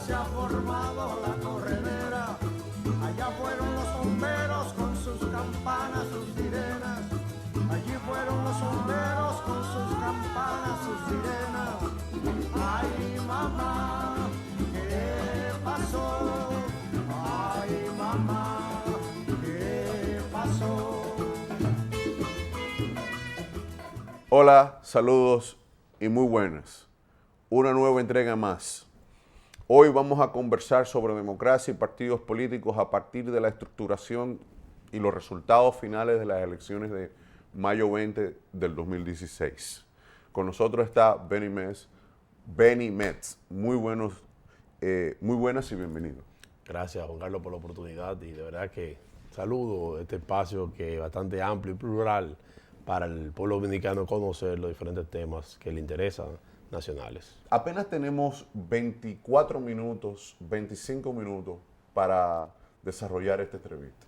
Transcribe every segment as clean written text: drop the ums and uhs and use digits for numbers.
se ha formado la corredera. Allá fueron los bomberos con sus campanas, sus sirenas. Allí fueron los bomberos con sus campanas, sus sirenas. Ay, mamá, ¿qué pasó? Ay, mamá, ¿qué pasó? Hola, saludos y muy buenas. Una nueva entrega más. Hoy vamos a conversar sobre democracia y partidos políticos a partir de la estructuración y los resultados finales de las elecciones de mayo 20 del 2016. Con nosotros está Benny Metz. Muy buenas y bienvenido. Gracias, Juan Carlos, por la oportunidad y de verdad que saludo este espacio que es bastante amplio y plural para el pueblo dominicano conocer los diferentes temas que le interesan nacionales. Apenas tenemos 24 minutos, 25 minutos para desarrollar esta entrevista.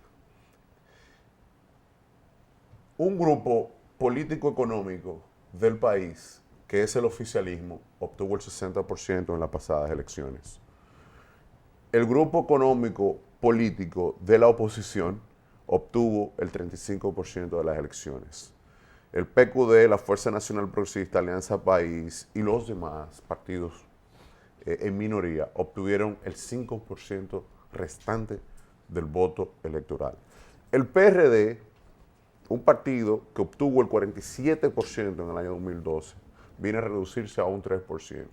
Un grupo político-económico del país, que es el oficialismo, obtuvo el 60% en las pasadas elecciones. El grupo económico político de la oposición obtuvo el 35% de las elecciones. El PQD, la Fuerza Nacional Progresista, Alianza País y los demás partidos en minoría obtuvieron el 5% restante del voto electoral. El PRD, un partido que obtuvo el 47% en el año 2012, viene a reducirse a un 3%.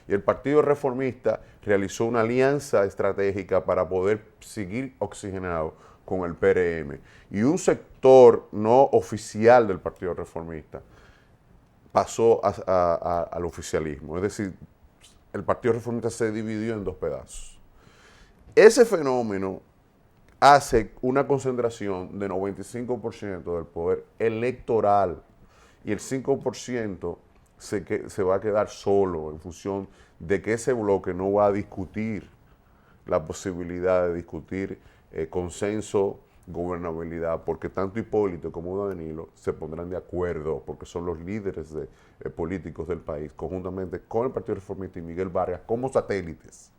Y el Partido Reformista realizó una alianza estratégica para poder seguir oxigenado con el PRM. Y un sector no oficial del Partido Reformista pasó al oficialismo. Es decir, el Partido Reformista se dividió en dos pedazos. Ese fenómeno hace una concentración de 95% del poder electoral y el 5% se va a quedar solo en función de que ese bloque no va a discutir la posibilidad de discutir consenso, gobernabilidad, porque tanto Hipólito como Danilo se pondrán de acuerdo, porque son los líderes políticos del país, conjuntamente con el Partido Reformista y Miguel Vargas como satélites.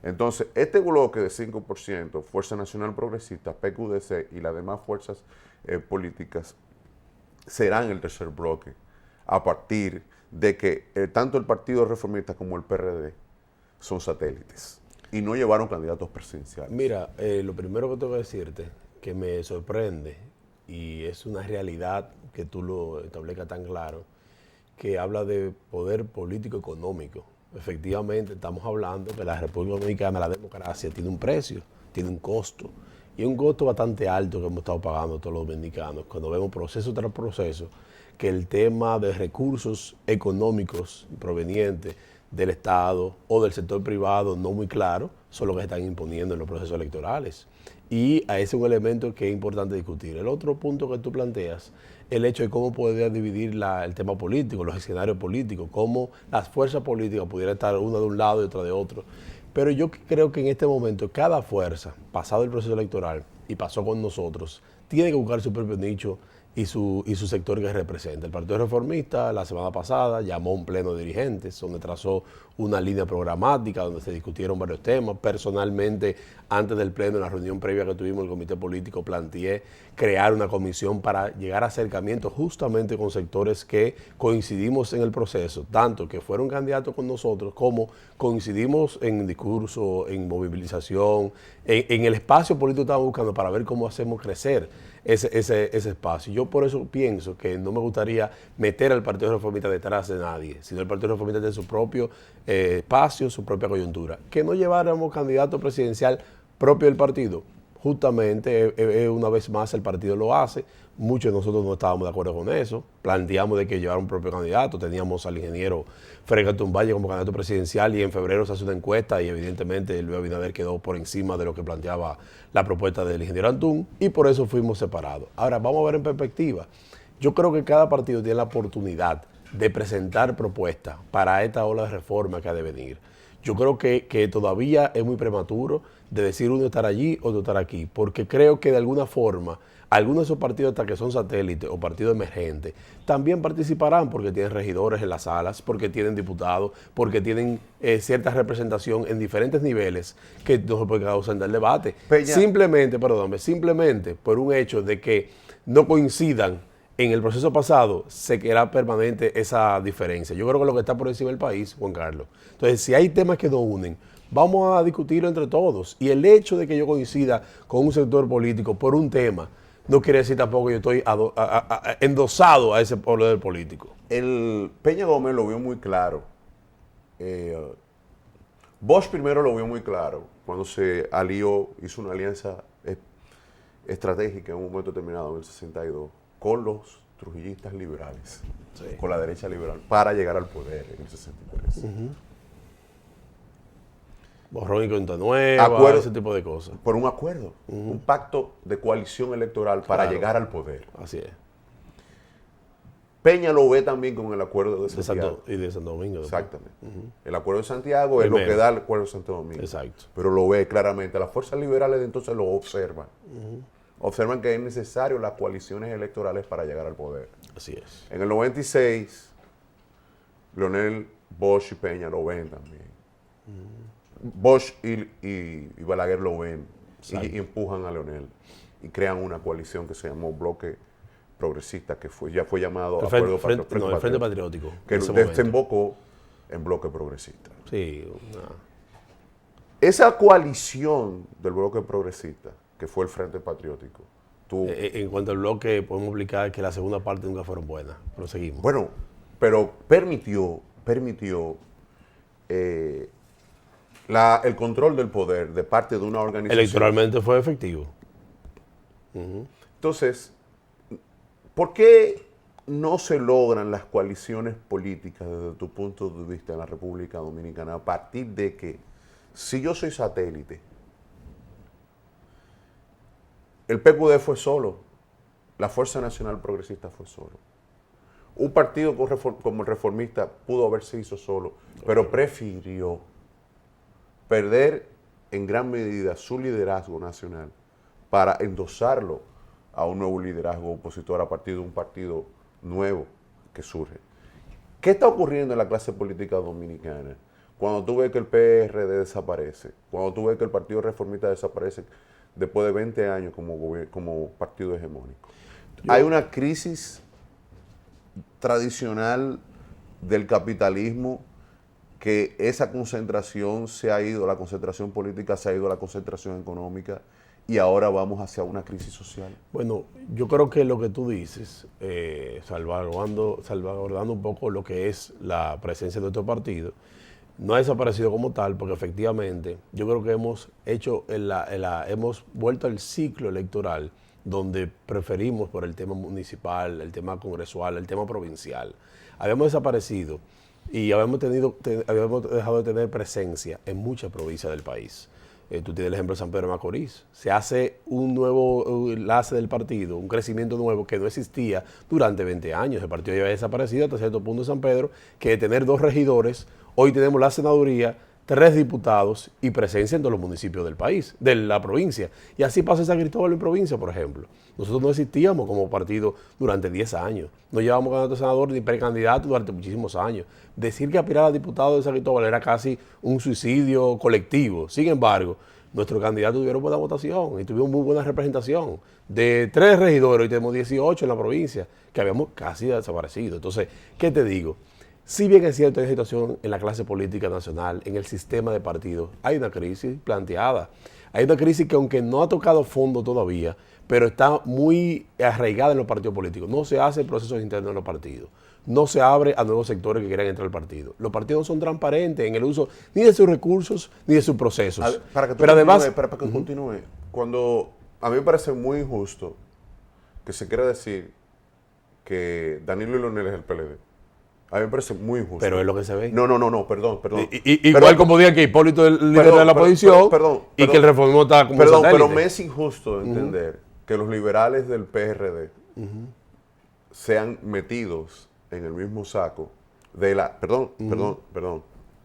Entonces, este bloque de 5%, Fuerza Nacional Progresista, PQDC y las demás fuerzas políticas, serán el tercer bloque, a partir de que tanto el Partido Reformista como el PRD son satélites y no llevaron candidatos presidenciales. Mira, lo primero que tengo que decirte, que me sorprende, y es una realidad que tú lo establecas tan claro, que habla de poder político-económico. Efectivamente, estamos hablando que la República Dominicana, la democracia, tiene un precio, tiene un costo, y un costo bastante alto que hemos estado pagando todos los dominicanos, cuando vemos proceso tras proceso, que el tema de recursos económicos provenientes del Estado o del sector privado no muy claro son los que se están imponiendo en los procesos electorales. Y ese es un elemento que es importante discutir. El otro punto que tú planteas, el hecho de cómo podría dividir el tema político, los escenarios políticos, cómo las fuerzas políticas pudieran estar una de un lado y otra de otro. Pero yo creo que en este momento cada fuerza, pasado el proceso electoral y pasó con nosotros, tiene que buscar su propio nicho y su sector que representa. El Partido Reformista la semana pasada llamó un pleno de dirigentes donde trazó una línea programática donde se discutieron varios temas. Personalmente, antes del pleno, en la reunión previa que tuvimos el comité político, planteé crear una comisión para llegar a acercamientos justamente con sectores que coincidimos en el proceso, tanto que fueron candidatos con nosotros como coincidimos en discurso, en movilización, en el espacio político que estamos buscando para ver cómo hacemos crecer ese espacio. Yo por eso pienso que no me gustaría meter al Partido Reformista detrás de nadie, sino el Partido Reformista tiene su propio espacio, su propia coyuntura. Que no lleváramos candidato presidencial propio del partido, justamente una vez más el partido lo hace. Muchos de nosotros no estábamos de acuerdo con eso. Planteamos de que llevara un propio candidato. Teníamos al ingeniero Fregaton Valle como candidato presidencial y en febrero se hace una encuesta y evidentemente Luis Abinader quedó por encima de lo que planteaba la propuesta del ingeniero Antún y por eso fuimos separados. Ahora vamos a ver en perspectiva. Yo creo que cada partido tiene la oportunidad de presentar propuestas para esta ola de reforma que ha de venir. Yo creo que todavía es muy prematuro de decir uno estar allí o de estar aquí, porque creo que de alguna forma algunos de esos partidos, hasta que son satélites o partidos emergentes, también participarán porque tienen regidores en las salas, porque tienen diputados, porque tienen cierta representación en diferentes niveles que no se puede causar el debate. Peña. Simplemente por un hecho de que no coincidan en el proceso pasado, se quedará permanente esa diferencia. Yo creo que lo que está por encima del país, Juan Carlos. Entonces, si hay temas que nos unen, vamos a discutirlo entre todos. Y el hecho de que yo coincida con un sector político por un tema, no quiere decir tampoco que yo estoy endosado a ese poder político. El Peña Gómez lo vio muy claro. Bosch primero lo vio muy claro cuando se alió, hizo una alianza estratégica en un momento determinado, en el 62, con los trujillistas liberales, con la derecha liberal, para llegar al poder en el 63. Borrón y cuenta nueva, ese tipo de cosas. Por un acuerdo, un pacto de coalición electoral para llegar al poder. Así es. Peña lo ve también con el acuerdo de Santiago. Y de Santo Domingo. Exactamente. El acuerdo de Santiago es lo que da el acuerdo de Santo Domingo. Exacto. Pero lo ve claramente. Las fuerzas liberales entonces lo observan. Observan que es necesario las coaliciones electorales para llegar al poder. Así es. En el 96, Leonel, Bosch y Peña lo ven también. Bosch y Balaguer lo ven y empujan a Leonel y crean una coalición que se llamó Bloque Progresista, que ya fue llamado el Frente Patriótico, que desembocó en Bloque Progresista. Sí. Esa coalición del Bloque Progresista, que fue el Frente Patriótico, en cuanto al bloque, podemos explicar que la segunda parte nunca fueron buenas, pero seguimos. Bueno, pero permitió el control del poder de parte de una organización. Electoralmente fue efectivo. Entonces, ¿por qué no se logran las coaliciones políticas desde tu punto de vista en la República Dominicana a partir de que, si yo soy satélite, el PQD fue solo, la Fuerza Nacional Progresista fue solo, un partido como el Reformista pudo haberse hizo solo, pero prefirió perder en gran medida su liderazgo nacional para endosarlo a un nuevo liderazgo opositor a partir de un partido nuevo que surge. ¿Qué está ocurriendo en la clase política dominicana cuando tú ves que el PRD desaparece, cuando tú ves que el Partido Reformista desaparece después de 20 años como partido hegemónico? Hay una crisis tradicional del capitalismo, que esa concentración se ha ido, la concentración política se ha ido a la concentración económica y ahora vamos hacia una crisis social. Bueno, yo creo que lo que tú dices, salvaguardando un poco lo que es la presencia de nuestro partido, no ha desaparecido como tal, porque efectivamente yo creo que hemos vuelto al ciclo electoral donde preferimos por el tema municipal, el tema congresual, el tema provincial. Habíamos desaparecido y habíamos dejado de tener presencia en muchas provincias del país. Tú tienes el ejemplo de San Pedro de Macorís. Se hace un nuevo enlace del partido, un crecimiento nuevo que no existía durante 20 años. El partido ya había desaparecido hasta cierto punto de San Pedro, que de tener 2 regidores, hoy tenemos la senaduría, 3 diputados y presencia en todos los municipios del país, de la provincia. Y así pasa en San Cristóbal en provincia, por ejemplo. Nosotros no existíamos como partido durante 10 años. No llevábamos candidato a senador ni precandidato durante muchísimos años. Decir que aspirar a diputado de San Cristóbal era casi un suicidio colectivo. Sin embargo, nuestros candidatos tuvieron buena votación y tuvieron muy buena representación. De 3 regidores, hoy tenemos 18 en la provincia, que habíamos casi desaparecido. Entonces, ¿qué te digo? Si bien es cierto, hay situación en la clase política nacional, en el sistema de partidos, hay una crisis planteada. Hay una crisis que, aunque no ha tocado fondo todavía, pero está muy arraigada en los partidos políticos. No se hace procesos internos en los partidos. No se abre a nuevos sectores que quieran entrar al partido. Los partidos no son transparentes en el uso ni de sus recursos ni de sus procesos. Para que continúe, cuando a mí me parece muy injusto que se quiera decir que Danilo y Leonel es el PLD. A mí me parece muy injusto. Pero es lo que se ve. No, perdón. Igual como digan que Hipólito es el líder de la oposición y que el reformismo está como satélite. Pero me es injusto entender que los liberales del PRD sean metidos en el mismo saco de la,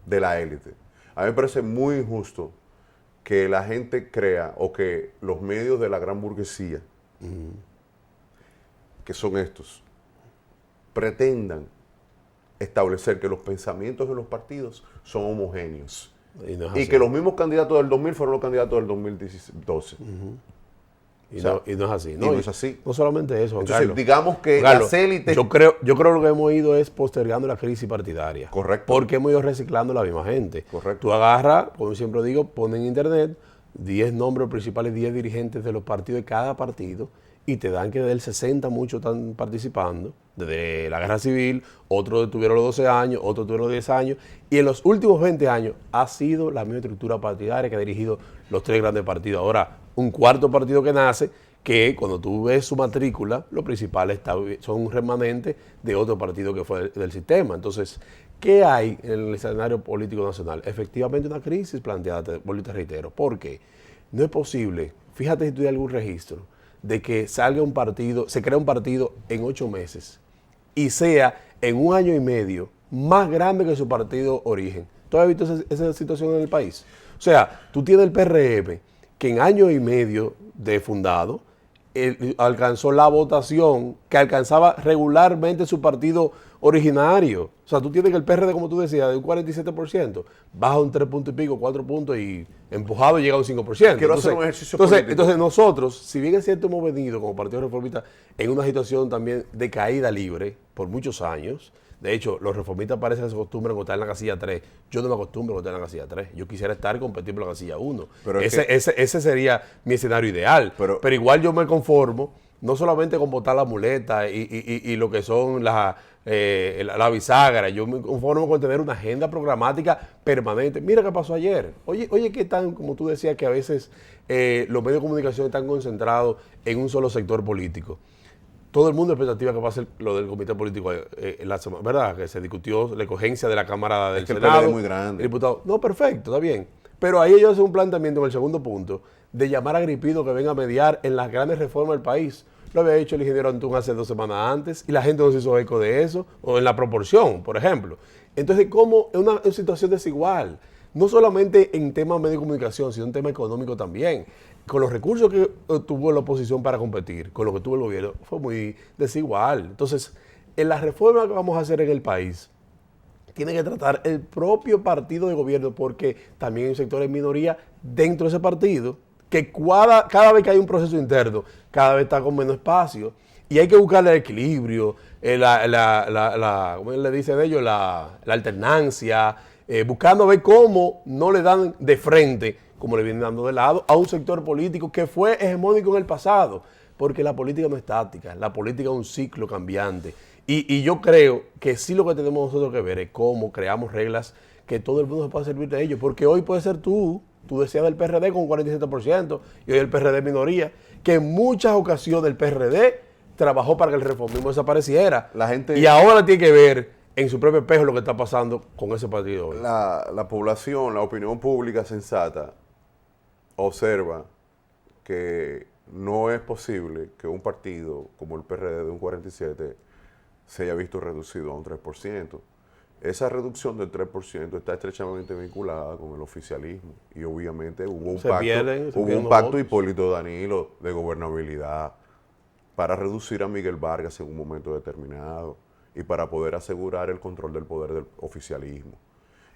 de la élite. A mí me parece muy injusto que la gente crea o que los medios de la gran burguesía, que son estos, pretendan establecer que los pensamientos de los partidos son homogéneos. Y no es Y así. que los mismos candidatos del 2000 fueron los candidatos del 2012. Y, o sea, no, y no es así. y no es así. No solamente eso, Juan Entonces, Carlos. digamos que Carlos, las élites... yo creo lo que hemos ido es postergando la crisis partidaria. Correcto. Porque hemos ido reciclando la misma gente. Correcto. Tú agarras, como siempre digo, pon en internet 10 nombres principales, 10 dirigentes de los partidos de cada partido y te dan que del 60 muchos están participando, desde la guerra civil, otros tuvieron los 12 años, otros tuvieron los 10 años, y en los últimos 20 años ha sido la misma estructura partidaria que ha dirigido los 3 grandes partidos. Ahora, un cuarto partido que nace, que cuando tú ves su matrícula, los principales son un remanente de otro partido que fue del sistema. Entonces, ¿qué hay en el escenario político nacional? Efectivamente una crisis planteada, vuelvo y te reitero. ¿Por qué? No es posible, fíjate si tú tienes algún registro, de que salga un partido, se crea un partido en 8 meses y sea en 1 año y medio más grande que su partido origen. ¿Tú has visto esa situación en el país? O sea, tú tienes el PRM, que en año y medio de fundado, alcanzó la votación que alcanzaba regularmente su partido originario. O sea, tú tienes que el PRD, como tú decías, de un 47%, baja un 3 puntos y pico, 4 puntos y empujado llega a un 5%. Quiero hacer un ejercicio político. Entonces nosotros, si bien es cierto hemos venido como Partido Reformista en una situación también de caída libre por muchos años, de hecho, los reformistas parece que se acostumbran a estar en la casilla 3. Yo no me acostumbro a estar en la casilla 3. Yo quisiera estar y competir por la casilla 1. Pero ese sería mi escenario ideal. Pero igual yo me conformo, no solamente con botar la muleta y lo que son la bisagra. Yo me conformo con tener una agenda programática permanente. Mira qué pasó ayer. Oye, qué tan, como tú decías, que a veces los medios de comunicación están concentrados en un solo sector político. Todo el mundo expectativa que va a ser lo del comité político la semana, ¿verdad? Que se discutió la escogencia de la Cámara del Senado. El PLD es muy grande. Diputado. No, perfecto, está bien. Pero ahí ellos hacen un planteamiento en el segundo punto de llamar a Agripino que venga a mediar en las grandes reformas del país. Lo había dicho el ingeniero Antún hace 2 semanas antes y la gente no se hizo eco de eso, o en la proporción, por ejemplo. Entonces, ¿cómo es una situación desigual? No solamente en temas de medio de comunicación, sino en tema económico también. Con los recursos que tuvo la oposición para competir, con lo que tuvo el gobierno, fue muy desigual. Entonces, en las reformas que vamos a hacer en el país, tiene que tratar el propio partido de gobierno, porque también hay un sector de minoría dentro de ese partido, que cada vez que hay un proceso interno, cada vez está con menos espacio. Y hay que buscarle el equilibrio, ¿cómo le dicen ellos? La alternancia, buscando ver cómo no le dan de frente, como le vienen dando de lado, a un sector político que fue hegemónico en el pasado. Porque la política no es estática, la política es un ciclo cambiante. Y yo creo que sí lo que tenemos nosotros que ver es cómo creamos reglas que todo el mundo se pueda servir de ello. Porque hoy puede ser tú decías del PRD con un 47%, y hoy el PRD es minoría, que en muchas ocasiones el PRD trabajó para que el reformismo desapareciera. Y ahora tiene que ver en su propio espejo lo que está pasando con ese partido hoy. La población, la opinión pública sensata, observa que no es posible que un partido como el PRD de un 47 se haya visto reducido a un 3%. Esa reducción del 3% está estrechamente vinculada con el oficialismo y obviamente hubo un pacto Hipólito Danilo de gobernabilidad para reducir a Miguel Vargas en un momento determinado y para poder asegurar el control del poder del oficialismo.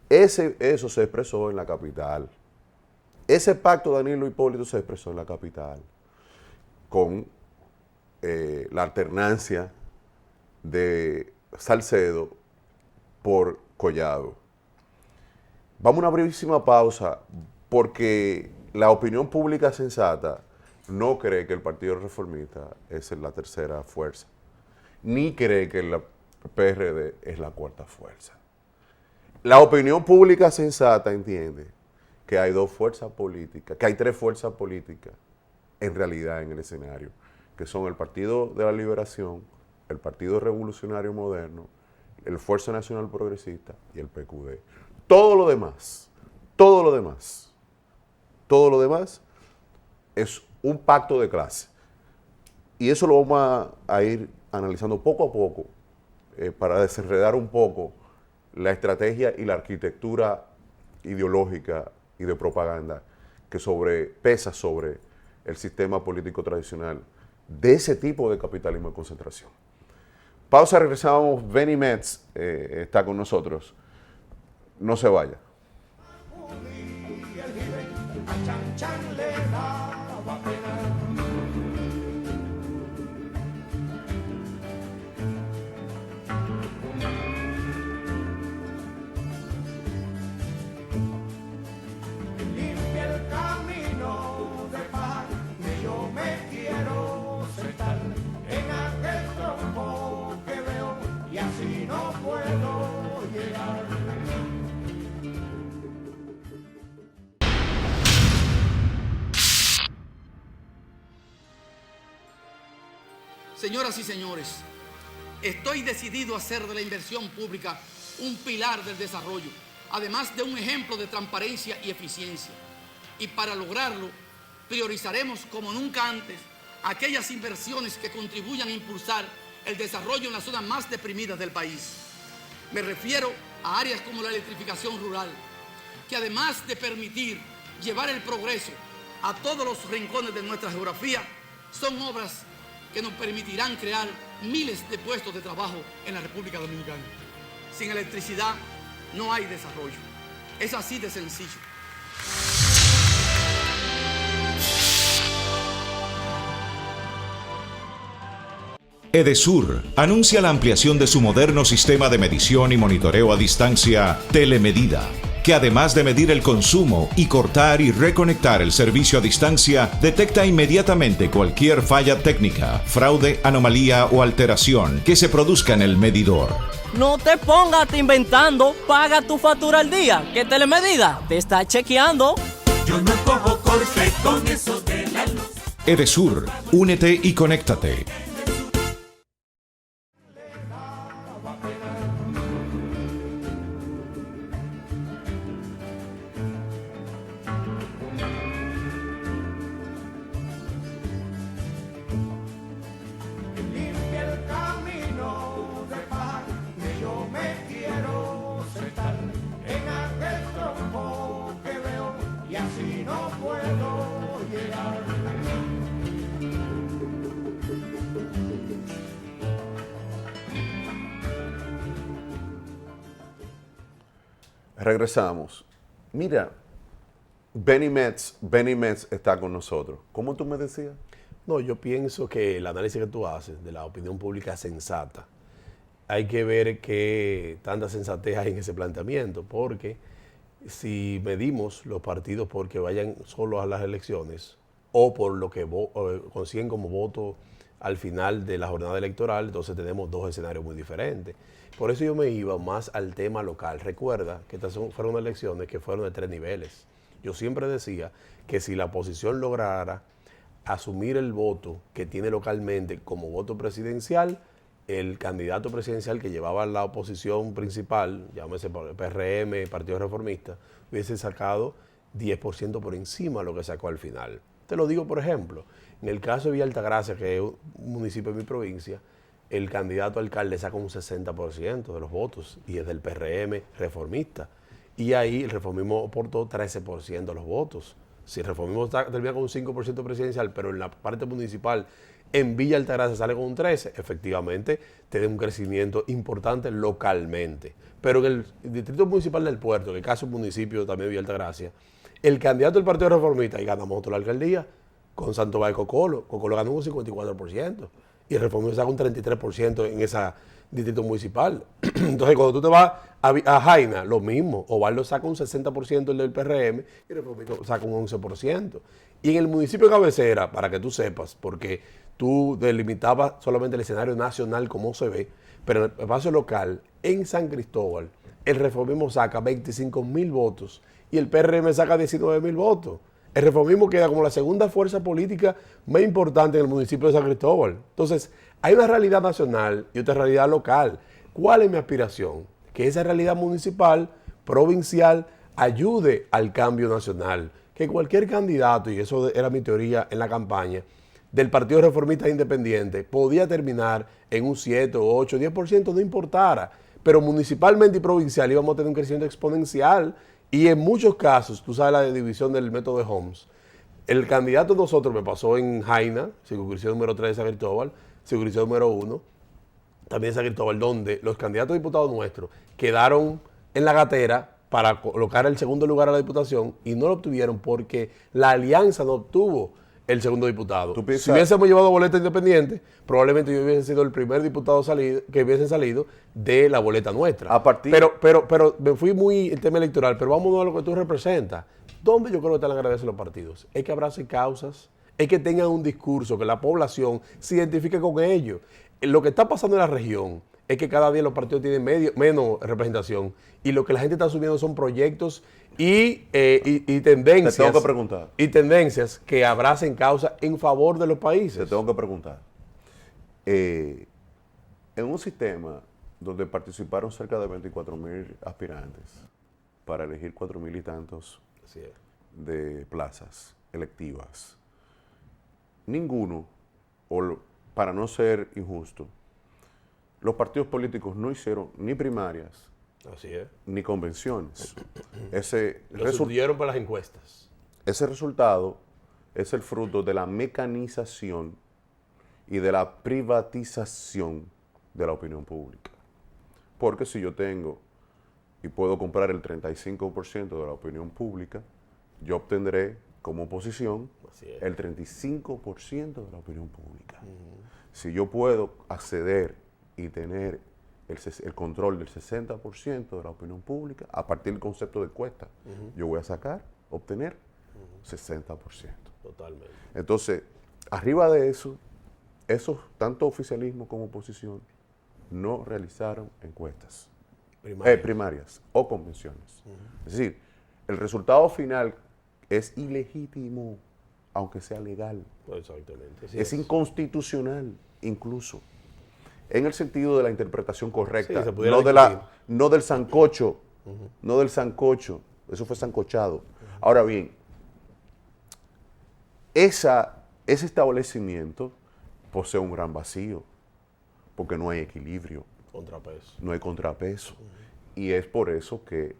Eso se expresó en la capital. Ese pacto Danilo Hipólito se expresó en la capital con la alternancia de Salcedo por Collado. Vamos a una brevísima pausa porque la opinión pública sensata no cree que el Partido Reformista es la tercera fuerza, ni cree que el PRD es la cuarta fuerza. La opinión pública sensata entiende que hay 2 fuerzas políticas, que hay 3 fuerzas políticas en realidad en el escenario, que son el Partido de la Liberación, el Partido Revolucionario Moderno, el Fuerza Nacional Progresista y el PQD. Todo lo demás es un pacto de clase. Y eso lo vamos a ir analizando poco a poco para desenredar un poco la estrategia y la arquitectura ideológica y de propaganda que pesa sobre el sistema político tradicional de ese tipo de capitalismo de concentración. Pausa, regresamos. Benny Metz está con nosotros. No se vaya. A Chan Chan le daba pena. Limpia el camino de paz, que yo me quiero sentar en aquel tronco que veo y así no puedo llegar. Señoras y señores, estoy decidido a hacer de la inversión pública un pilar del desarrollo, además de un ejemplo de transparencia y eficiencia. Y para lograrlo, priorizaremos como nunca antes aquellas inversiones que contribuyan a impulsar el desarrollo en las zonas más deprimidas del país. Me refiero a áreas como la electrificación rural, que además de permitir llevar el progreso a todos los rincones de nuestra geografía, son obras que nos permitirán crear miles de puestos de trabajo en la República Dominicana. Sin electricidad no hay desarrollo. Es así de sencillo. Edesur anuncia la ampliación de su moderno sistema de medición y monitoreo a distancia Telemedida, que además de medir el consumo y cortar y reconectar el servicio a distancia, detecta inmediatamente cualquier falla técnica, fraude, anomalía o alteración que se produzca en el medidor. No te pongas inventando, paga tu factura al día, que Telemedida te está chequeando. Yo no cojo corte con eso de la luz. Edesur, únete y conéctate. Limpia el camino de paz, que yo me quiero sentar en aquel tronco que veo y así no puedo llegar. Regresamos. Mira, Benny Metz está con nosotros. ¿Cómo tú me decías? No, yo pienso que el análisis que tú haces de la opinión pública sensata, hay que ver qué tanta sensatez hay en ese planteamiento, porque si medimos los partidos porque vayan solo a las elecciones o por lo que consiguen como voto al final de la jornada electoral, entonces tenemos dos escenarios muy diferentes. Por eso yo me iba más al tema local. Recuerda que estas fueron elecciones que fueron de 3 niveles. Yo siempre decía que si la oposición lograra asumir el voto que tiene localmente como voto presidencial, el candidato presidencial que llevaba la oposición principal, llámese PRM, Partido Reformista, hubiese sacado 10% por encima de lo que sacó al final. Te lo digo, por ejemplo, en el caso de Villa Altagracia, que es un municipio de mi provincia, el candidato alcalde saca un 60% de los votos y es del PRM reformista. Y ahí el reformismo aportó 13% de los votos. Si el reformismo termina con un 5% presidencial, pero en la parte municipal, en Villa Altagracia sale con un 13%, efectivamente tiene un crecimiento importante localmente. Pero en el distrito municipal del Puerto, que casi un municipio también de Villa Altagracia, el candidato del Partido Reformista, y ganamos toda la alcaldía, con Sandoval Cocolo ganó un 54%, y el reformismo saca un 33% en ese distrito municipal. Entonces, cuando tú te vas a Jaina, lo mismo. Ovaldo saca un 60% el del PRM y el reformismo saca un 11%. Y en el municipio de cabecera, para que tú sepas, porque tú delimitabas solamente el escenario nacional como se ve, pero en el espacio local, en San Cristóbal, el reformismo saca 25,000 votos y el PRM saca 19,000 votos. El reformismo queda como la segunda fuerza política más importante en el municipio de San Cristóbal. Entonces, hay una realidad nacional y otra realidad local. ¿Cuál es mi aspiración? Que esa realidad municipal, provincial, ayude al cambio nacional. Que cualquier candidato, y eso era mi teoría en la campaña, del Partido Reformista Independiente, podía terminar en un 7, 8, 10%, no importara. Pero municipalmente y provincial íbamos a tener un crecimiento exponencial Y en muchos casos, tú sabes la división del método de Holmes, el candidato de nosotros me pasó en Jaina, circunscripción número 3 de San Cristóbal, circunscripción número 1, también San Cristóbal, donde los candidatos a diputados nuestros quedaron en la gatera para colocar el segundo lugar a la diputación y no lo obtuvieron porque la alianza no obtuvo el segundo diputado. Si hubiésemos llevado boleta independiente, probablemente yo hubiese sido el primer diputado que hubiese salido de la boleta nuestra. Pero me fui muy en tema electoral, pero vamos a lo que tú representas. ¿Dónde yo creo que están las grandezas de los partidos? Es que abracen causas, es que tengan un discurso, que la población se identifique con ellos. Lo que está pasando en la región es que cada día los partidos tienen menos representación y lo que la gente está subiendo son proyectos y tendencias. Te tengo que preguntar. Y tendencias que abracen causas en favor de los países. Te tengo que preguntar. En un sistema donde participaron cerca de 24.000 aspirantes para elegir 4.000 y tantos de plazas electivas, ninguno, para no ser injusto, los partidos políticos no hicieron ni primarias, ni convenciones. Lo sustituyeron para las encuestas. Ese resultado es el fruto de la mecanización y de la privatización de la opinión pública. Porque si yo tengo y puedo comprar el 35% de la opinión pública, yo obtendré como oposición el 35% de la opinión pública. Si yo puedo acceder y tener el control del 60% de la opinión pública, a partir del concepto de encuesta, yo voy a obtener 60%. Totalmente. Entonces, arriba de eso, esos, tanto oficialismo como oposición, no realizaron encuestas primarias o convenciones. Es decir, el resultado final es ilegítimo, aunque sea legal. Exactamente. Es inconstitucional, incluso. En el sentido de la interpretación correcta, no del sancocho, no del sancocho, eso fue sancochado. Ahora bien, ese establecimiento posee un gran vacío, porque no hay equilibrio. No hay contrapeso. Y es por eso que,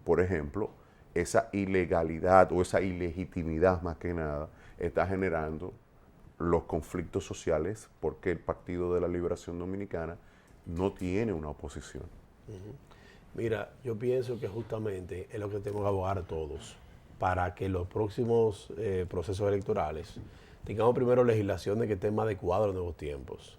por ejemplo, esa ilegalidad o esa ilegitimidad más que nada está generando los conflictos sociales, porque el Partido de la Liberación Dominicana no tiene una oposición. Mira, yo pienso que justamente es lo que tenemos que abogar todos para que los próximos procesos electorales tengamos primero legislaciones que estén más adecuadas a los nuevos tiempos,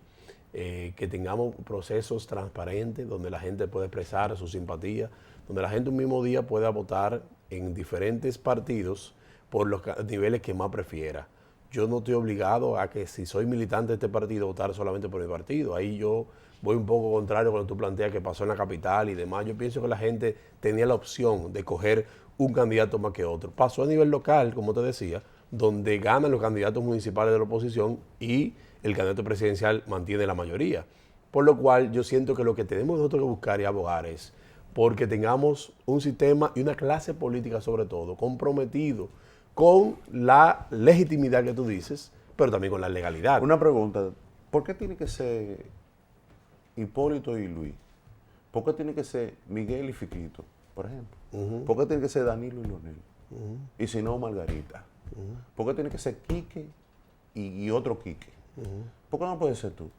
que tengamos procesos transparentes donde la gente pueda expresar su simpatía, donde la gente un mismo día pueda votar en diferentes partidos por los niveles que más prefiera. Yo no estoy obligado a que si soy militante de este partido, votar solamente por mi partido. Ahí yo voy un poco contrario cuando tú planteas que pasó en la capital y demás. Yo pienso que la gente tenía la opción de coger un candidato más que otro. Pasó a nivel local, como te decía, donde ganan los candidatos municipales de la oposición y el candidato presidencial mantiene la mayoría. Por lo cual yo siento que lo que tenemos nosotros que buscar y abogar es porque tengamos un sistema y una clase política sobre todo comprometido con la legitimidad que tú dices, pero también con la legalidad. Una pregunta, ¿por qué tiene que ser Hipólito y Luis? ¿Por qué tiene que ser Miguel y Fiquito, por ejemplo? ¿Por qué tiene que ser Danilo y Leonel? Y si no, Margarita. ¿Por qué tiene que ser Quique y otro Quique? ¿Por qué no puede ser tú?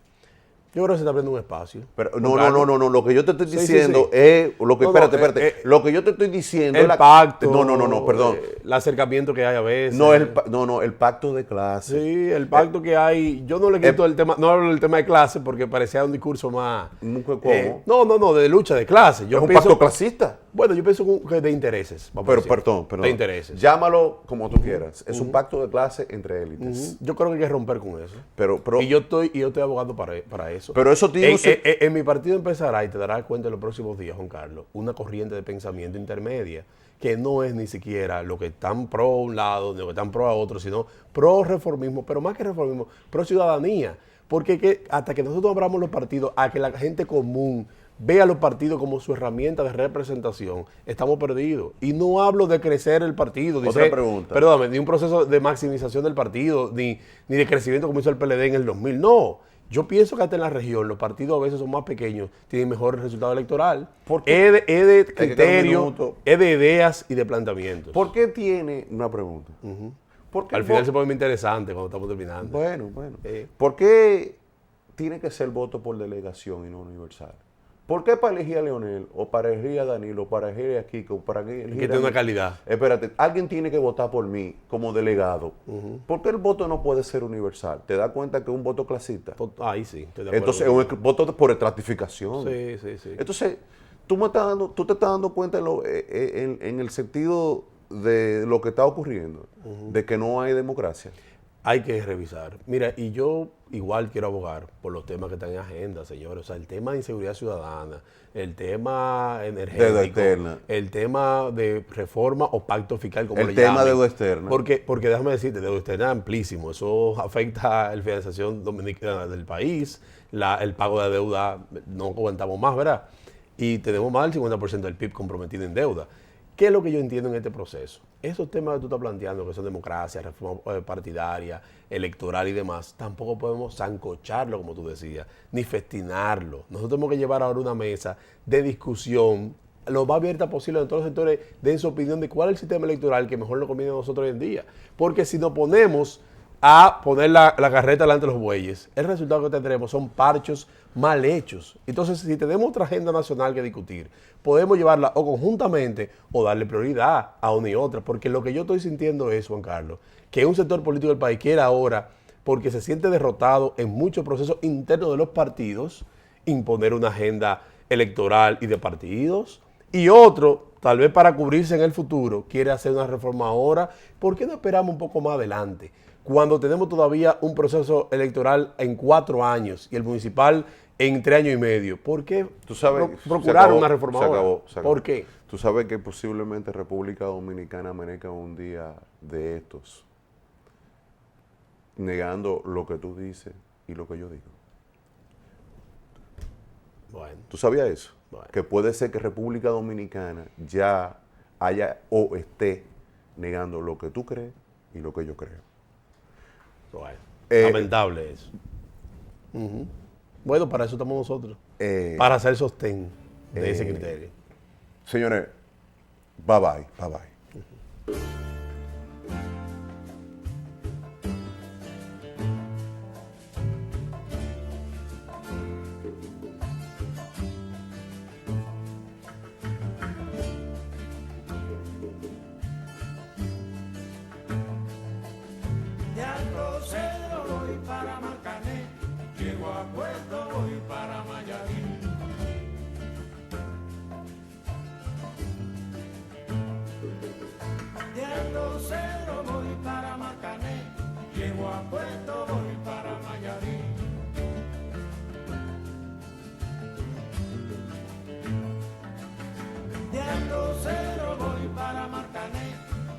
Yo creo que se está abriendo un espacio. Pero, no, lo que yo te estoy diciendo es... Espérate. Lo que yo te estoy diciendo es... El pacto. Perdón. El acercamiento que hay a veces. El pacto de clase. Sí, el pacto que hay... Yo no le quito el tema... No hablo del tema de clase porque parecía un discurso más... ¿Cómo? De lucha de clase. ¿Es un pacto clasista? Bueno, yo pienso que de intereses. Perdón. De intereses. Llámalo como tú quieras. Es un pacto de clase entre élites. Yo creo que hay que romper con eso. Pero y yo estoy abogando para eso. Pero eso en mi partido empezará, y te darás cuenta en los próximos días, Juan Carlos, una corriente de pensamiento intermedia que no es ni siquiera lo que están pro a un lado, lo que están pro a otro, sino pro reformismo, pero más que reformismo, pro ciudadanía. Porque hasta que nosotros abramos los partidos a que la gente común vea los partidos como su herramienta de representación, estamos perdidos. Y no hablo de crecer el partido. Otra pregunta. Perdóname, ni un proceso de maximización del partido, ni de crecimiento como hizo el PLD en el 2000. No. Yo pienso que hasta en la región los partidos a veces son más pequeños, tienen mejor resultado electoral. ¿Por qué? Es de que queda un criterio, minuto. es de ideas y de planteamientos. ¿Por qué tiene una pregunta? ¿Por qué Al el final vo- se pone muy interesante cuando estamos terminando. Bueno. ¿Por qué tiene que ser voto por delegación y no universal? ¿Por qué para elegir a Leonel, o para elegir a Danilo, o para elegir a Kiko, o para elegir que tiene una calidad. Espérate, alguien tiene que votar por mí como delegado. ¿Por qué el voto no puede ser universal? ¿Te das cuenta que es un voto clasista? Ahí sí, estoy de acuerdo. Entonces es un voto por estratificación. Sí. Entonces, tú te estás dando cuenta en el sentido de lo que está ocurriendo, de que no hay democracia. Hay que revisar. Mira, y yo igual quiero abogar por los temas que están en agenda, señores. O sea, el tema de inseguridad ciudadana, el tema energético, Deuda externa. el tema de reforma o pacto fiscal, como El le tema llamen. de deuda externa. Porque déjame decirte, deuda externa es amplísimo. Eso afecta la financiación dominicana del país, el pago de deuda, no aguantamos más, ¿verdad? Y tenemos más del 50% del PIB comprometido en deuda. ¿Qué es lo que yo entiendo en este proceso? Esos temas que tú estás planteando, que son democracia, reforma partidaria, electoral y demás, tampoco podemos sancocharlo, como tú decías, ni festinarlo. Nosotros tenemos que llevar ahora una mesa de discusión lo más abierta posible, donde todos los sectores den su opinión de cuál es el sistema electoral que mejor nos conviene a nosotros hoy en día. Porque si nos ponemos a poner la carreta delante de los bueyes, el resultado que tendremos son parchos mal hechos. Entonces, si tenemos otra agenda nacional que discutir, podemos llevarla o conjuntamente o darle prioridad a una y otra, porque lo que yo estoy sintiendo es, Juan Carlos, que un sector político del país quiere ahora, porque se siente derrotado en muchos procesos internos de los partidos, imponer una agenda electoral y de partidos, y otro, tal vez para cubrirse en el futuro, quiere hacer una reforma ahora. ¿Por qué no esperamos un poco más adelante? Cuando tenemos todavía un proceso electoral en 4 años y el municipal en 3 años y medio. ¿Por qué Tú sabes, procurar una reforma se ahora? acabó. ¿Por qué? Tú sabes que posiblemente República Dominicana amanezca un día de estos, negando lo que tú dices y lo que yo digo. Bueno, ¿Tú sabías eso? Bueno. Que puede ser que República Dominicana ya haya o esté negando lo que tú crees y lo que yo creo. bueno. Eh, Lamentable eso. Bueno, para eso estamos nosotros. Para hacer sostén de ese criterio. Señores, bye bye. De Alto Cedro voy para Marcané, llego a Puerto voy para Mayarín. De Alto Cedro voy para Marcané, llego a Puerto voy para Mayarín. De Alto Cedro voy para Marcané,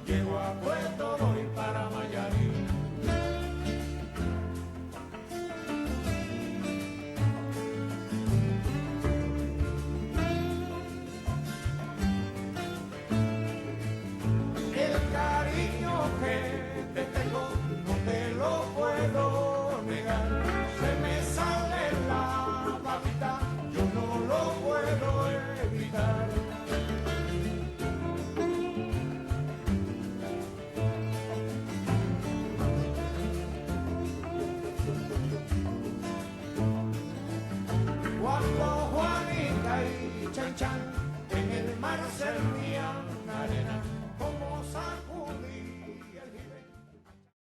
llego a Puerto voy para Mayarín. El cariño que te tengo no te lo puedo negar. Se me sale la babita, yo no lo puedo evitar. Cuando Juanita y Chan Chan en el mar servían arena,